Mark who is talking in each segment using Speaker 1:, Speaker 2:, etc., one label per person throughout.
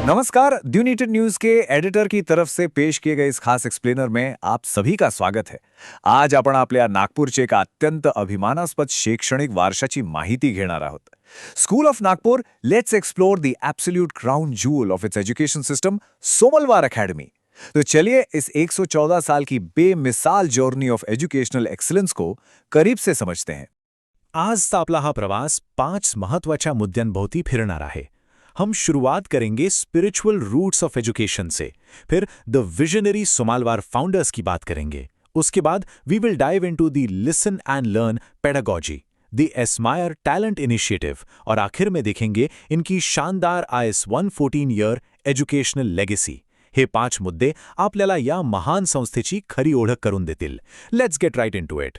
Speaker 1: नमस्कार, United news के editor की तरफ से पेश किए गए इस खास एक्सप्लेनर में आप सभी का स्वागत है. आज आपण आपल्या नागपूरचे एक अत्यंत अभिमानास्पद शैक्षणिक वारशाची माहिती घेणार आहोत. School of Nagpur let's explore the absolute crown jewel of its education system, Somalwar academy. तो चलिए इस 114 साल की बेमिसाल जर्नी ऑफ एज्युकेशनल एक्सलन्स को करीब से समझते हैं.
Speaker 2: आजचा आपला हा प्रवास 5 महत्वाच्या मुद्द्यांभोवती फिरणार आहे. हम शुरुआत करेंगे स्पिरिचुअल रूट्स ऑफ एजुकेशन से, फिर द विजनरी सोमालवार फाउंडर्स की बात करेंगे. उसके बाद we will dive into the listen and learn pedagogy, the एस्मायर टैलेंट इनिशिएटिव और आखिर में देखेंगे इनकी शानदार IS 114 ईयर एज्युकेशनल लेगेसी. हे 5 मुद्दे आपल्याला या महान संस्थेची खरी ओळख करून देतील. Let's get right into it.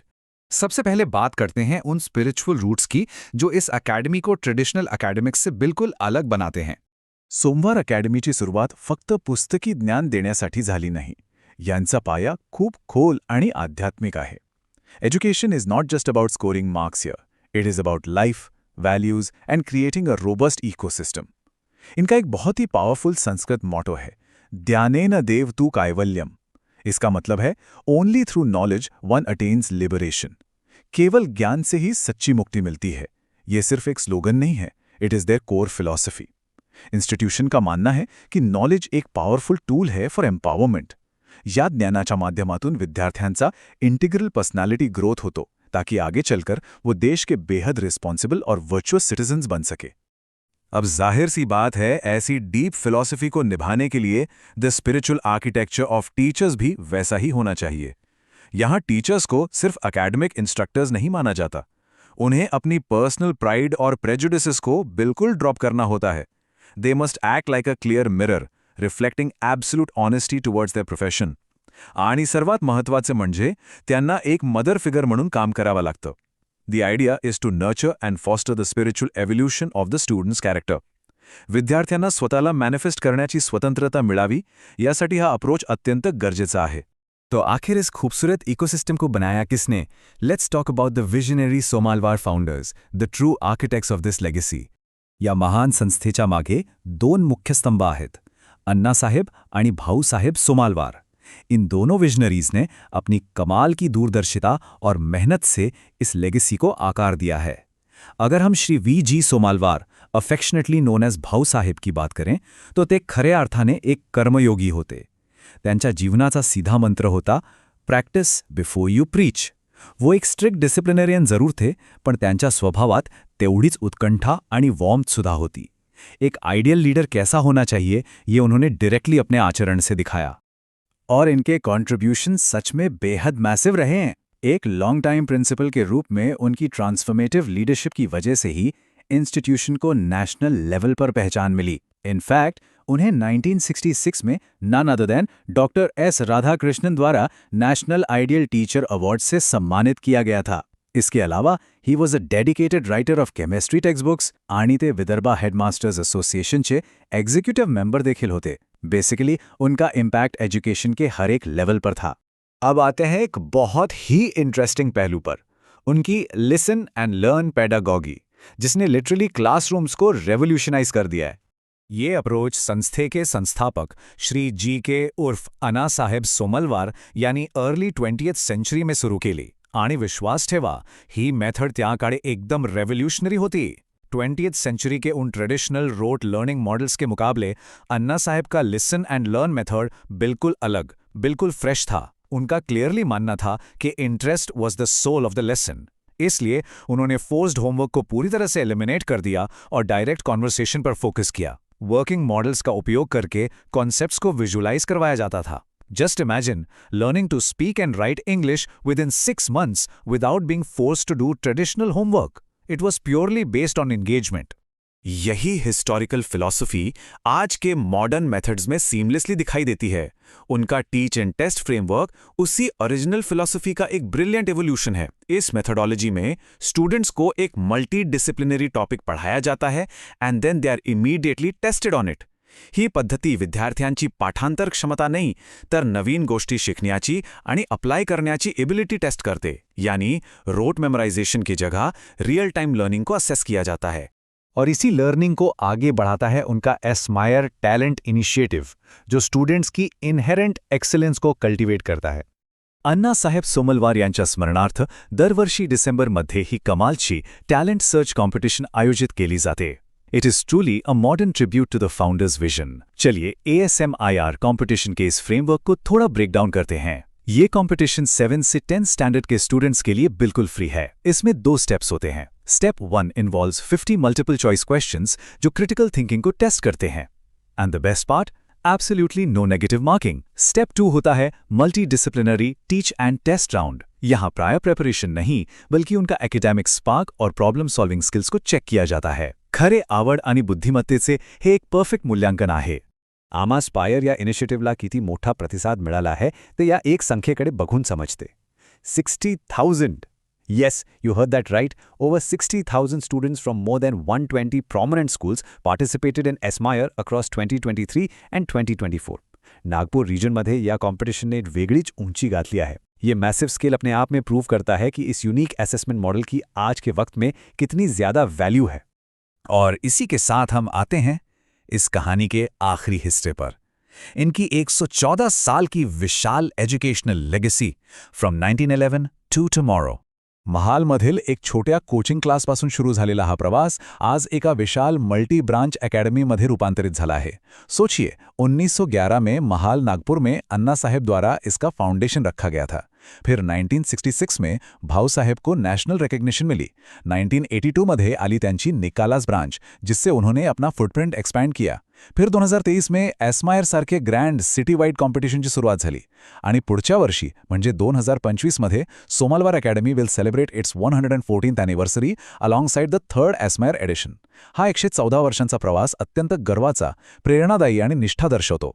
Speaker 1: सबसे पहले बात करते हैं उन स्पिरिचुअल रूट्स की जो इस अकेडमी को ट्रेडिशनल अकॅडमिक्स से बिल्कुल अलग बनाते हैं. सोमवार अकॅडमीची सुरुवात फक्त पुस्तकी ज्ञान देण्यासाठी झाली नाही. यांचा पाया खूप खोल आणि आध्यात्मिक आहे. Education is not just about scoring marks here. It is about life, values and creating a robust ecosystem. इनका एक बहुत ही पावरफुल संस्कृत मोटो है, ज्ञानेन देवतु कैवल्यम. इसका मतलब है only through knowledge one attains liberation. केवल ज्ञान से ही सच्ची मुक्ति मिलती है. ये सिर्फ एक स्लोगन नहीं है, it is there core philosophy. Institution का मानना है कि नॉलेज एक पॉवरफुल टूल है फॉर एम्पॉवरमेंट. या ज्ञानाच्या माध्यमातून विद्यार्थ्यांचा इंटिग्रल पर्सनॅलिटी ग्रोथ होतो, ताकि आगे चलकर वो देश के बेहद रिस्पॉन्सिबल और वर्चुअस सिटीजन्स बन सके. अब जाहिर सी बात है, ऐसी डीप फिलॉसफी को निभाने के लिए the spiritual architecture of teachers भी वैसा ही होना चाहिए. यहाँ टीचर्स को सिर्फ एकेडमिक इंस्ट्रक्टर्स नहीं माना जाता. उन्हें अपनी पर्सनल प्राइड और प्रेजुडिसेस को बिल्कुल ड्रॉप करना होता है. They must act like a clear mirror, reflecting absolute honesty towards their profession. आणि सर्वात महत्त्वाचे म्हणजे त्यांना एक मदर फिगर म्हणून काम करावं लागतं. The idea is to nurture and foster the spiritual evolution of the student's character. विद्यार्थ्यांना स्वतःला मॅनिफेस्ट करण्याची स्वतंत्रता मिळावी, यासाठी हा अप्रोच अत्यंत गरजेचा आहे.
Speaker 3: तो आखिर इस खूबसूरत इकोसिस्टम को बनाया किसने? Let's talk about the visionary Somalwar founders, the true architects of this legacy. या महान संस्थेच्या मागे 2 मुख्य स्तंभ आहेत, अण्णासाहेब आणि भाऊसाहेब सोमालवार. इन दोनों विजनरीज ने अपनी कमाल की दूरदर्शिता और मेहनत से इस लेगेसी को आकार दिया है. अगर हम Shri VG Somalwar, affectionately known as Bhau Saheb की बात करें, तो ते खऱ्या अर्थाने एक कर्मयोगी होते. त्यांच्या जीवनाचा सीधा मंत्र होता, प्रॅक्टिस बिफोर यू प्रीच. वो एक स्ट्रिक्ट डिसिप्लिनरियन जरूर थे, पण त्यांच्या स्वभावात तेवढीच उत्कंठा आणि वॉर्मथ सुद्धा होती. एक आइडियल लीडर कैसा होना चाहिए, ये उन्होंने डायरेक्टली अपने आचरण से दिखाया. और इनके कॉन्ट्रीब्यूशन सच में बेहद मैसिव रहे हैं. एक लॉन्ग टाइम प्रिंसिपल के रूप में उनकी ट्रांसफॉर्मेटिव लीडरशिप की वजह से ही इंस्टीट्यूशन को नेशनल लेवल पर पहचान मिली. इनफैक्ट उन्हें 1966 में none other than doctor S Radhakrishnan द्वारा नेशनल आइडियल टीचर अवार्ड से सम्मानित किया गया था. इसके अलावा he was a dedicated writer of chemistry text books आणि ते विदर्भा हेडमास्टर्स असोसिएशनचे एक्झिक्युटिव्ह मेंबर देखील होते. बेसिकली उनका इम्पैक्ट एजुकेशन के हर एक लेवल पर था. अब आते हैं एक बहुत ही इंटरेस्टिंग पहलू पर, उनकी लिसन एंड लर्न पेडागॉगी, जिसने लिटरली क्लासरूम्स को रेवोल्यूशनाइज कर दिया है.
Speaker 2: ये अप्रोच संस्थे के संस्थापक श्री GK उर्फ अण्णा साहेब सोमलवार यांनी अर्ली 20th सेंचुरी में सुरू केली. आणि विश्वास ठेवा, ही मेथड त्या काळी एकदम रेवोल्यूशनरी होती. 20th सेंचुरी के उन ट्रेडिशनल रोट लर्निंग मॉडल्स के मुकाबले अन्ना साहेब का लिसन एंड लर्न मेथड बिल्कुल अलग, बिल्कुल फ्रेश था. उनका क्लियरली मानना था कि interest was the soul of the lesson. इसलिए उन्होंने फोर्स्ड होमवर्क को पूरी तरह से एलिमिनेट कर दिया और डायरेक्ट कॉन्वर्सेशन पर फोकस किया. वर्किंग मॉडल्स का उपयोग करके कॉन्सेप्ट्स को विजुलाइज करवाया जाता था. Just imagine learning to speak and write English within 6 months without being forced to do traditional homework. It was purely based on engagement.
Speaker 3: यही हिस्टोरिकल फिलॉसफी आज के मॉडर्न मेथड्स में सीमलेसली दिखाई देती है. उनका टीच एंड टेस्ट फ्रेमवर्क उसी original philosophy का एक ब्रिलियंट एवोल्यूशन है. इस मेथोडोलॉजी में स्टूडेंट्स को एक मल्टी डिसिप्लिनरी टॉपिक पढ़ाया जाता है and then they are immediately tested on it. ही पद्धती विद्यार्थ्यांची पाठांतर क्षमता नाही, तर नवीन गोष्टी शिकण्याची आणि अप्लाय करण्याची एबिलिटी टेस्ट करते. यानी रोट मेमोराइजेशन की जगह रियल टाइम लर्निंग को असेस किया जाता है.
Speaker 1: और इसी लर्निंग को आगे बढ़ाता है उनका एस्मायर टैलेंट इनिशिएटिव, जो स्टूडेंट्स की इनहेरेंट एक्सेलेंस को कल्टिवेट करता है।
Speaker 2: अण्णासाहेब सोमलवार यांच्या स्मरणार्थ दरवर्षी डिसेंबरमध्ये ही कमालची टॅलेंट सर्च कॉम्पिटिशन आयोजित केली जाते. It is truly a modern tribute to the founder's vision. चलिए ASMIR कॉम्पिटिशन के इस फ्रेमवर्क को थोड़ा ब्रेक डाउन करते हैं. ये कॉम्पिटिशन 7 से 10 स्टैंडर्ड के स्टूडेंट्स के लिए बिल्कुल फ्री है. इसमें 2 स्टेप्स होते हैं. Step 1 involves 50 multiple choice questions जो क्रिटिकल थिंकिंग को टेस्ट करते हैं. And the best part, absolutely no negative marking. Step 2 होता है multi disciplinary teach and test round. यहाँ प्रायर प्रेपरेशन नहीं, बल्कि उनका एकेडॅमिक स्पार्क और प्रॉब्लम सॉल्विंग स्किल्स को चेक किया जाता है. खरे आवड आणि बुद्धिमत्तेचे हे एक परफेक्ट मूल्यांकन आहे.
Speaker 3: आम्हा स्पायर या इनिशिएटिव्हला किती मोठा प्रतिसाद मिळाला आहे ते या एक संख्येकडे बघून समजते. 60,000. Yes, you heard that right. Over 60,000 students from more than 120 prominent schools participated in ASMIR across 2023 and 2024. Nagpur रीजनमध्ये या कॉम्पिटिशनने एक वेगळीच ऊंची गाठली आहे. ये मैसिव स्केल अपने आप में प्रूव करता है कि इस यूनिक असेसमेंट मॉडल की आज के वक्त में कितनी ज़्यादा वैल्यू है.
Speaker 1: और इसी के साथ हम आते हैं इस कहानी के आखिरी हिस्से पर. इनकी 114 साल की विशाल educational legacy from 1911 to tomorrow. महालमधील एक छोट्या कोचिंग क्लासपासून सुरू झालेला हा प्रवास आज एका विशाल मल्टी ब्रांच अकेडमीमध्ये रूपांतरित झाला है. सोचिए, 1911 में महाल नागपुर में अन्ना साहेब द्वारा इसका फाउंडेशन रखा गया था. फिर 1966 में भाऊ साहेब को नेशनल रिकग्निशन मिली. 1982 मध्ये आली त्यांची निकालास ब्रांच, जिससे उन्होंने अपना फुटप्रिंट एक्सपैंड किया. फिर 2023 में एस्मायर सारखे ग्रँड सिटी वाईड कॉम्पिटिशनची सुरुवात झाली. आणि पुढच्या वर्षी म्हणजे 2025 मध्ये Somalwar academy will celebrate its 114th anniversary alongside the 3rd Esmire edition. हा 114 वर्षांचा प्रवास अत्यंत गर्वाचा, प्रेरणादायी आणि निष्ठा दर्शवतो.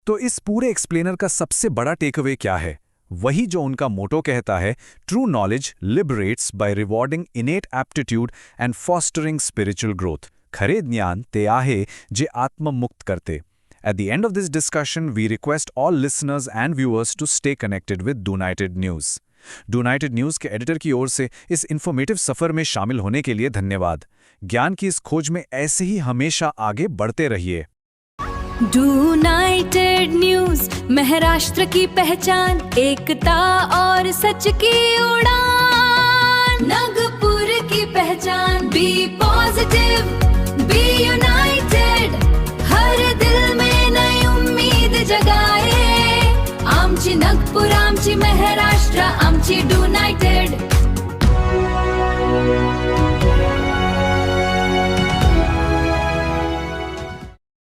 Speaker 1: तो इस पूरे एक्सप्लेनर का सबसे बड़ा टेकअवे क्या है? वही जो उनका मोटो कहता है, true knowledge liberates by rewarding innate aptitude and fostering spiritual growth. खरे ज्ञान ते आहे जे आत्ममुक्त करते. At the end of this discussion, we request all listeners and viewers to stay connected with Dunited News. Dunited News के editor की ओर से इस informative सफर में शामिल होने के लिए धन्यवाद. ज्ञान की इस खोज में ऐसे ही हमेशा आगे बढ़ते रहिए.
Speaker 4: यूनाइटेड न्यूज, महाराष्ट्र की पहचान, एकता और सच की उड़ान. नागपुर की पहचान, बी पॉजिटिव, बी यूनाइटेड. हर दिल में नई उम्मीद जगाए. आमची नागपूर, आमची महाराष्ट्र, आमची यूनाइटेड.